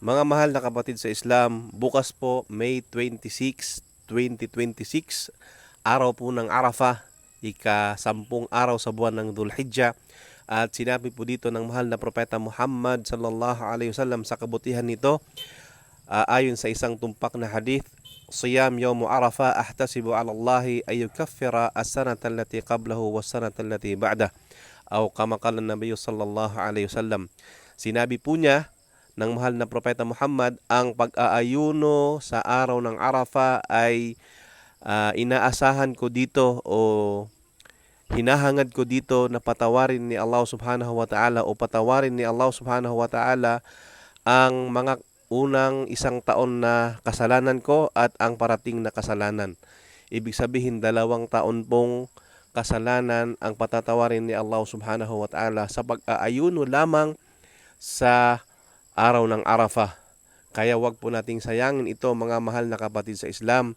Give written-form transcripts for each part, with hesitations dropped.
Mga mahal na kapatid sa Islam, bukas po May 26, 2026, araw po ng Arafah, ika-10 araw sa buwan ng Dhul-Hijjah. At sinabi po dito ng mahal na propeta Muhammad sallallahu alaihi wasallam sa kabutihan nito, ayon sa isang tumpak na hadith, Siyam yawmu Arafah ahtasibu ala Allahi ay yukaffira as-sanata allati qablahu was-sanata allati ba'dah. Aw kama qala an-nabiy sallallahu alaihi wasallam. Sinabi po niya ng mahal na propeta Muhammad, ang pag-aayuno sa araw ng Arafah ay inaasahan ko dito o hinahangad ko dito na patawarin ni Allah subhanahu wa ta'ala o patawarin ni Allah subhanahu wa ta'ala ang mga unang 1 taon na kasalanan ko at ang parating na kasalanan. Ibig sabihin 2 taon pong kasalanan ang patatawarin ni Allah subhanahu wa ta'ala sa pag-aayuno lamang sa araw ng Arafah. Kaya wag po nating sayangin ito, mga mahal na kapatid sa Islam.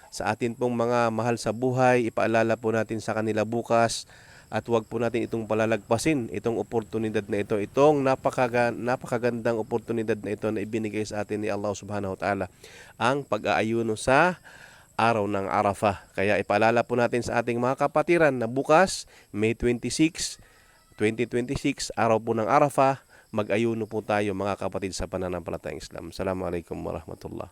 Sa atin pong mga mahal sa buhay, ipaalala po natin sa kanila bukas at wag po natin itong palalagpasin, itong oportunidad na ito, itong napakagandang oportunidad na ito na ibinigay sa atin ni Allah subhanahu wa ta'ala, ang pag-aayuno sa araw ng Arafah. Kaya ipaalala po natin sa ating mga kapatiran na bukas, May 26, 2026, araw po ng Arafah, mag-ayuno po tayo mga kapatid sa pananampalatayang Islam. Assalamualaikum warahmatullah.